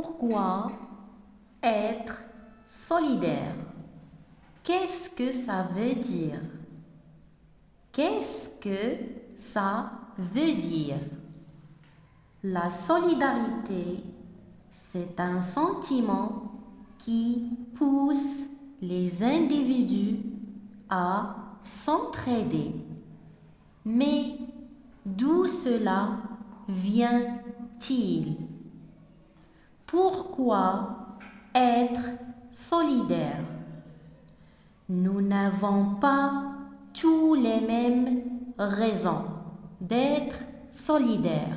Pourquoi être solidaire? Qu'est-ce que ça veut dire? Qu'est-ce que ça veut dire? La solidarité, c'est un sentiment qui pousse les individus à s'entraider. Mais d'où cela vient-il? Pourquoi être solidaire? Nous n'avons pas tous les mêmes raisons d'être solidaires.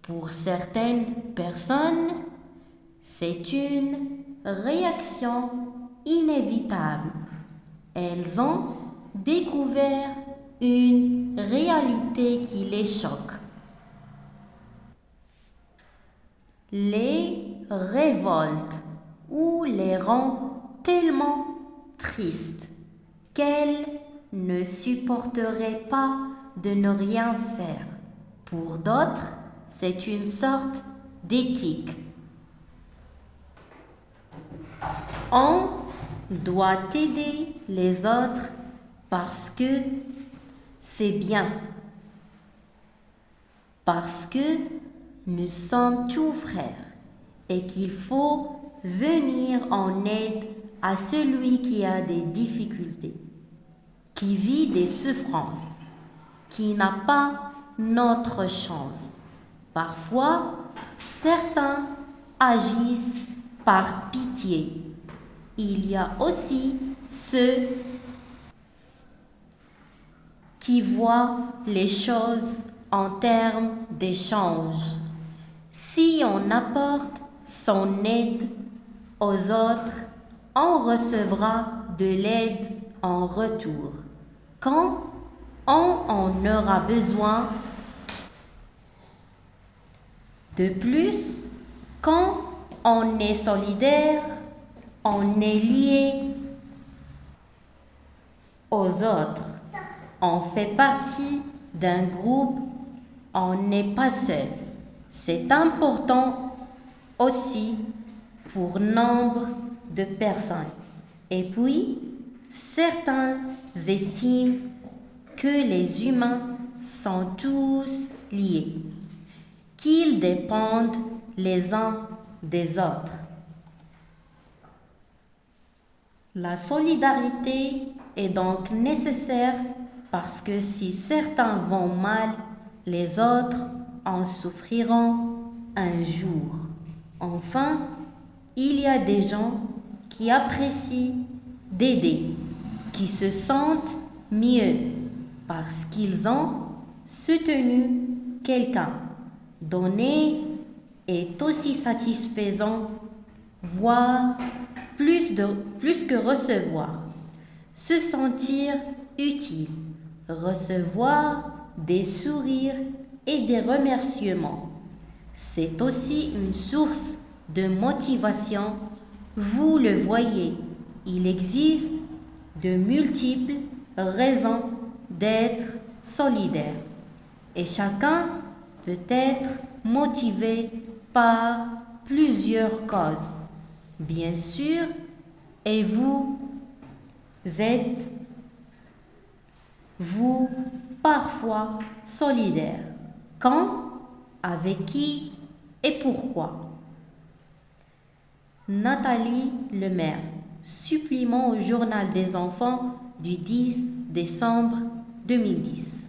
Pour certaines personnes, c'est une réaction inévitable. Elles ont découvert une réalité qui les choque. Les révolte ou les rend tellement tristes qu'elles ne supporteraient pas de ne rien faire. Pour d'autres, c'est une sorte d'éthique. On doit aider les autres parce que c'est bien, parce que nous sommes tous frères et qu'il faut venir en aide à celui qui a des difficultés, qui vit des souffrances, qui n'a pas notre chance. Parfois, certains agissent par pitié. Il y a aussi ceux qui voient les choses en termes d'échange. Si on apporte son aide aux autres, on recevra de l'aide en retour. Quand on en aura besoin, de plus, quand on est solidaire, on est lié aux autres. On fait partie d'un groupe, on n'est pas seul. C'est important aussi pour nombre de personnes. Et puis, certains estiment que les humains sont tous liés, qu'ils dépendent les uns des autres. La solidarité est donc nécessaire parce que si certains vont mal, les autres en souffriront un jour. Enfin, il y a des gens qui apprécient d'aider, qui se sentent mieux parce qu'ils ont soutenu quelqu'un. Donner est aussi satisfaisant, voire plus que recevoir. Se sentir utile, recevoir des sourires et des remerciements. C'est aussi une source de motivation. Vous le voyez, il existe de multiples raisons d'être solidaire et chacun peut être motivé par plusieurs causes. Bien sûr, et êtes-vous parfois solidaire? Quand? Avec qui? Et pourquoi? Nathalie Lemaire, supplément au Journal des enfants du 10 décembre 2010.